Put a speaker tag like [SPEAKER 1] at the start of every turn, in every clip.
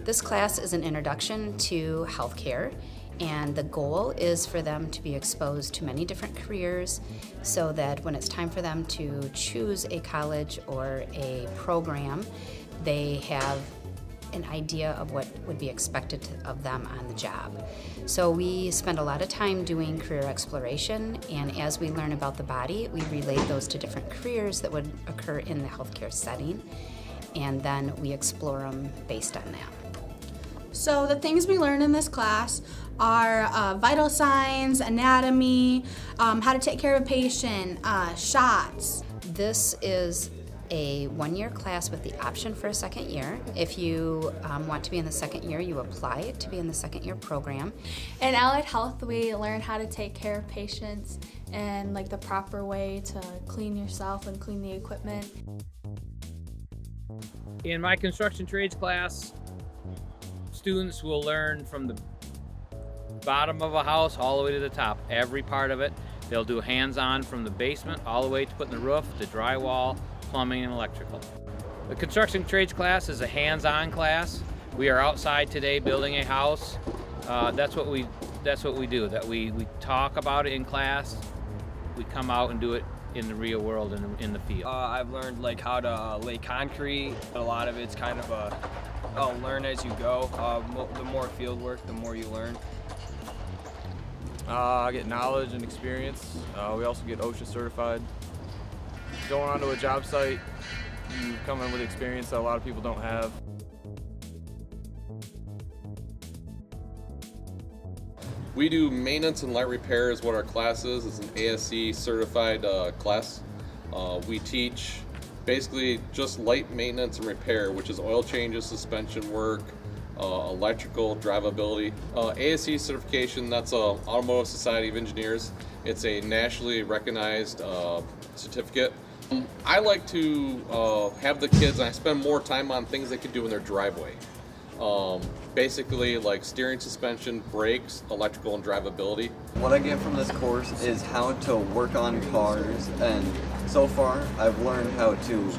[SPEAKER 1] This class is an introduction to healthcare, and the goal is for them to be exposed to many different careers so that when it's time for them to choose a college or a program, they have an idea of what would be expected of them on the job. So we spend a lot of time doing career exploration, and as we learn about the body, we relate those to different careers that would occur in the healthcare setting, and then we explore them based on that.
[SPEAKER 2] So the things we learn in this class are vital signs, anatomy, how to take care of a patient, shots.
[SPEAKER 1] This is a one-year class with the option for a second year. If you want to be in the second year, you apply to be in the second year program.
[SPEAKER 3] In allied health, we learn how to take care of patients and like the proper way to clean yourself and clean the equipment.
[SPEAKER 4] In my construction trades class, students will learn from the bottom of a house all the way to the top, every part of it. They'll do hands-on from the basement all the way to putting the roof, the drywall, plumbing, and electrical. The construction trades class is a hands-on class. We are outside today building a house. That's what we do. That we talk about it in class. We come out and do it in the real world and in the field.
[SPEAKER 5] I've learned like how to lay concrete. A lot of it's kind of a learn as you go. The more field work, the more you learn.
[SPEAKER 6] I get knowledge and experience. We also get OSHA certified. Going onto a job site, you come in with experience that a lot of people don't have.
[SPEAKER 7] We do maintenance and light repair is what our class is. It's an ASE certified class. We teach basically just light maintenance and repair, which is oil changes, suspension work, electrical, drivability. ASE certification, that's Automotive Society of Engineers. It's a nationally recognized certificate. I like to have the kids, and I spend more time on things they can do in their driveway. Basically like steering, suspension, brakes, electrical, and drivability.
[SPEAKER 8] What I get from this course is how to work on cars, and so far I've learned how to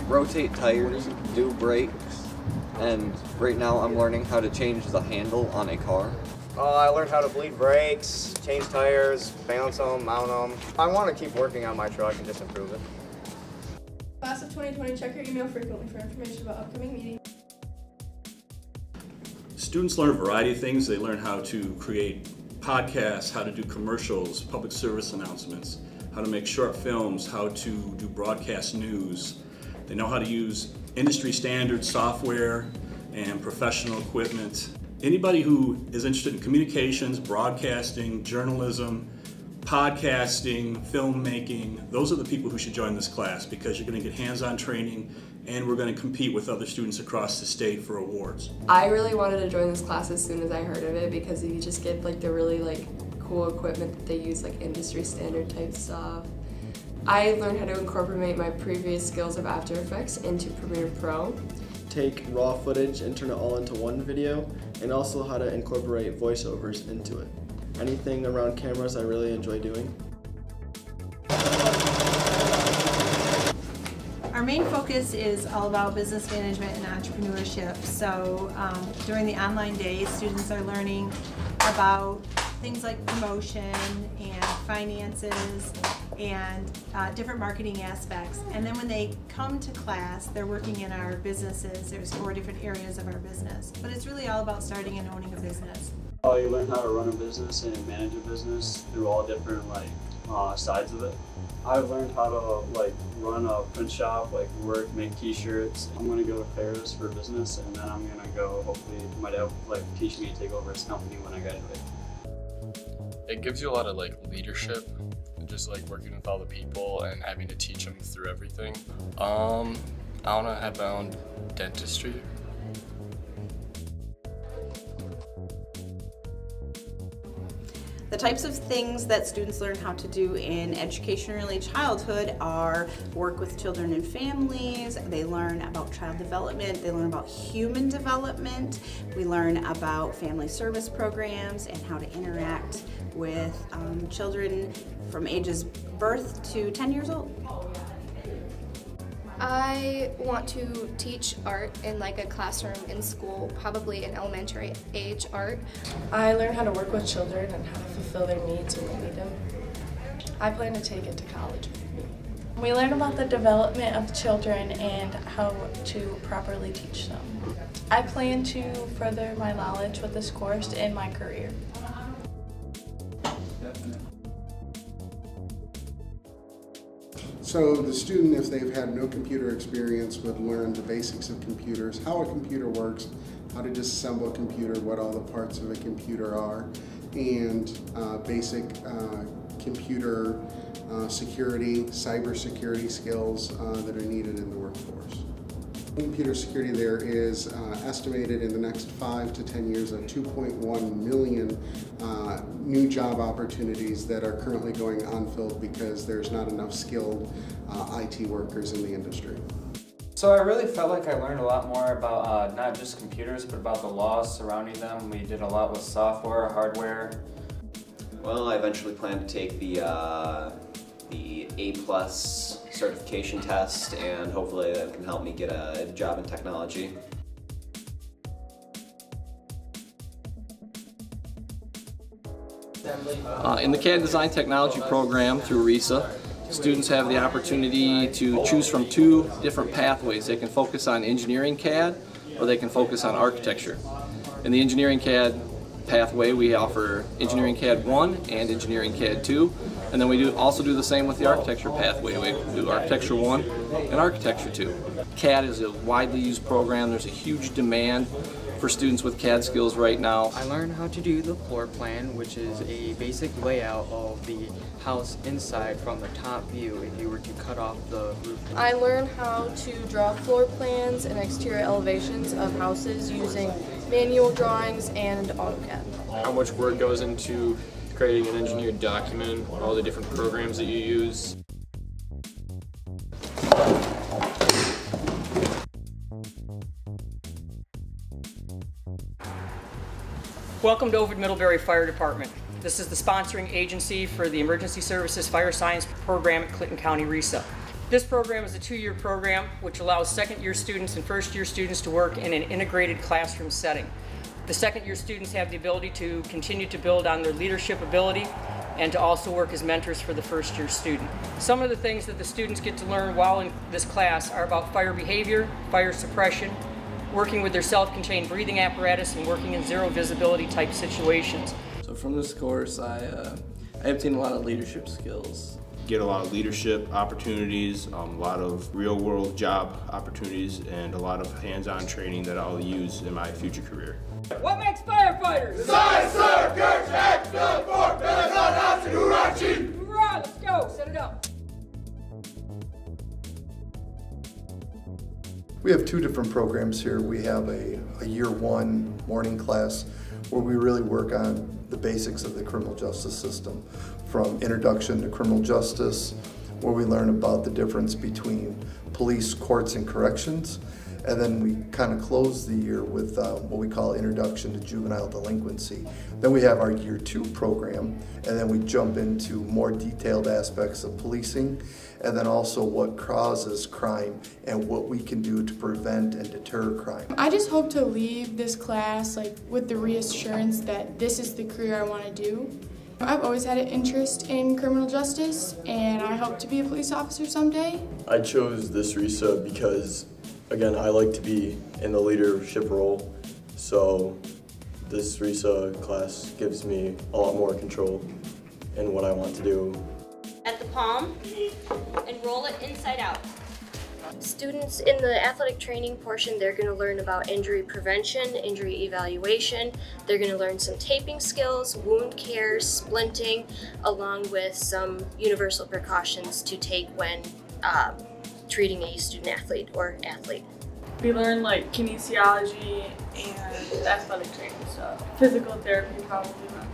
[SPEAKER 8] rotate tires, do brakes, and right now I'm learning how to change the handle on a car.
[SPEAKER 9] I learned how to bleed brakes, change tires, balance them, mount them. I want to keep working on my truck and just improve it.
[SPEAKER 10] Class of 2020, check your email frequently for information about upcoming meetings.
[SPEAKER 11] Students learn a variety of things. They learn how to create podcasts, how to do commercials, public service announcements, how to make short films, how to do broadcast news. They know how to use industry standard software and professional equipment. Anybody who is interested in communications, broadcasting, journalism, podcasting, filmmaking, those are the people who should join this class, because you're going to get hands-on training and we're going to compete with other students across the state for awards.
[SPEAKER 12] I really wanted to join this class as soon as I heard of it, because you just get like the really cool equipment that they use, like industry standard type stuff. I learned how to incorporate my previous skills of After Effects into Premiere Pro.
[SPEAKER 13] Take raw footage and turn it all into one video, and also how to incorporate voiceovers into it. Anything around cameras I really enjoy doing.
[SPEAKER 14] Our main focus is all about business management and entrepreneurship. So during the online days, students are learning about things like promotion and finances and different marketing aspects. And then when they come to class, they're working in our businesses. There's 4 different areas of our business. But it's really all about starting and owning a business.
[SPEAKER 15] You learn how to run a business and manage a business through all different sides of it. I've learned how to run a print shop, work, make t-shirts. I'm going to go to CCRESA for business, and then I'm going to go, hopefully, my dad will teach me to take over his company when I graduate.
[SPEAKER 16] It gives you a lot of leadership, and just working with all the people and having to teach them through everything. I want to have my own dentistry.
[SPEAKER 17] The types of things that students learn how to do in education early childhood are work with children and families. They learn about child development. They learn about human development. We learn about family service programs and how to interact with children from ages birth to 10 years old.
[SPEAKER 18] I want to teach art in like a classroom in school, probably in elementary age art.
[SPEAKER 19] I learned how to work with children and how to fulfill their needs when they need them. I plan to take it to college with me. We learn about the development of children and how to properly teach them. I plan to further my knowledge with this course in my career.
[SPEAKER 20] So the student, if they've had no computer experience, would learn the basics of computers, how a computer works, how to disassemble a computer, what all the parts of a computer are, and basic computer security, cybersecurity skills that are needed in the workforce. Computer security there is estimated in the next 5 to 10 years at 2.1 million new job opportunities that are currently going unfilled because there's not enough skilled IT workers in the industry.
[SPEAKER 21] So I really felt like I learned a lot more about not just computers, but about the laws surrounding them. We did a lot with software, hardware.
[SPEAKER 22] Well, I eventually plan to take the A+ certification test, and hopefully that can help me get a job in technology.
[SPEAKER 23] In the CAD Design Technology program through RESA, students have the opportunity to choose from 2 different pathways. They can focus on engineering CAD or they can focus on architecture. In the engineering CAD pathway, we offer Engineering CAD 1 and Engineering CAD 2, and then we also do the same with the architecture pathway. We do Architecture 1 and Architecture 2. CAD is a widely used program. There's a huge demand for students with CAD skills right now.
[SPEAKER 24] I learned how to do the floor plan, which is a basic layout of the house inside from the top view if you were to cut off the roof.
[SPEAKER 18] I learned how to draw floor plans and exterior elevations of houses using manual drawings and AutoCAD.
[SPEAKER 16] How much work goes into creating an engineered document, all the different programs that you use.
[SPEAKER 25] Welcome to Ovid Middlebury Fire Department. This is the sponsoring agency for the Emergency Services Fire Science Program at Clinton County RESA. This program is a 2-year program which allows second-year students and first-year students to work in an integrated classroom setting. The second-year students have the ability to continue to build on their leadership ability and to also work as mentors for the first-year student. Some of the things that the students get to learn while in this class are about fire behavior, fire suppression, working with their self-contained breathing apparatus, and working in zero visibility type situations.
[SPEAKER 26] So from this course, I obtained a lot of leadership skills.
[SPEAKER 27] Get a lot of leadership opportunities, a lot of real-world job opportunities, and a lot of hands-on training that I'll use in my future career.
[SPEAKER 25] What makes firefighters?
[SPEAKER 28] Science, sir, courage, excellent, for
[SPEAKER 25] Hoorah, let's go, set it up.
[SPEAKER 29] We have 2 different programs here. We have a year 1 morning class where we really work on the basics of the criminal justice system, from introduction to criminal justice, where we learn about the difference between police, courts, and corrections. And then we kind of close the year with what we call Introduction to Juvenile Delinquency. Then we have our year 2 program, and then we jump into more detailed aspects of policing, and then also what causes crime and what we can do to prevent and deter crime.
[SPEAKER 2] I just hope to leave this class with the reassurance that this is the career I want to do. I've always had an interest in criminal justice, and I hope to be a police officer someday.
[SPEAKER 30] I chose this RESA because, again, I like to be in the leadership role, so this RESA class gives me a lot more control in what I want to do.
[SPEAKER 31] At the palm and roll it inside out. Students in the athletic training portion, they're going to learn about injury prevention, injury evaluation. They're going to learn some taping skills, wound care, splinting, along with some universal precautions to take when treating a student athlete or athlete.
[SPEAKER 19] We learn like kinesiology and athletic training stuff. Physical therapy probably not.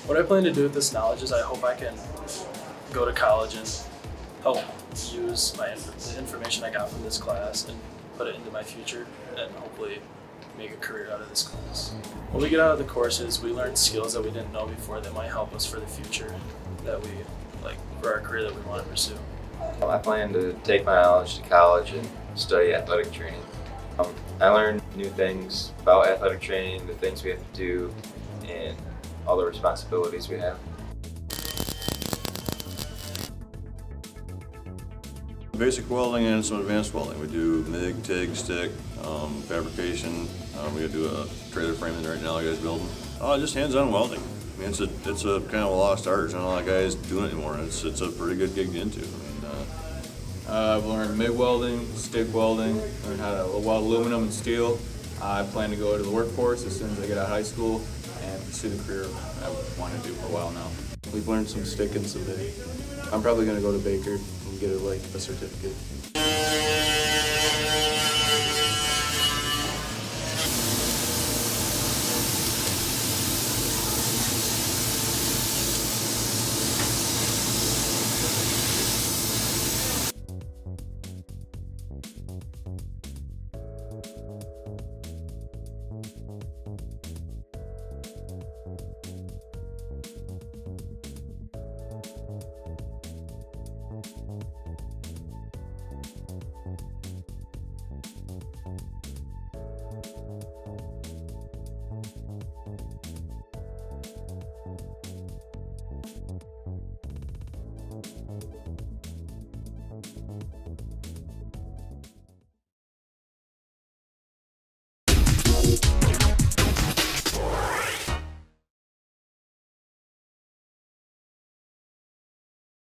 [SPEAKER 32] What I plan to do with this knowledge is I hope I can go to college and help use the information I got from this class and put it into my future and hopefully make a career out of this class. When we get out of the courses, we learn skills that we didn't know before that might help us for the future, that we for our career that we want to pursue.
[SPEAKER 1] I plan to take my knowledge to college and study athletic training. I learned new things about athletic training, the things we have to do, and all the responsibilities we have.
[SPEAKER 3] Basic welding and some advanced welding. We do MIG, TIG, stick, fabrication. We do a trailer framing right now, guys building. Just hands-on welding. I mean, it's a kind of a lost art. Not a lot of guys doing it anymore. It's a pretty good gig to get into.
[SPEAKER 27] I've learned MIG welding, stick welding, learned how to weld aluminum and steel. I plan to go to the workforce as soon as I get out of high school and pursue the career I've wanted to do for a while now. We've learned some stick and some MIG. I'm probably going to go to Baker and get a certificate.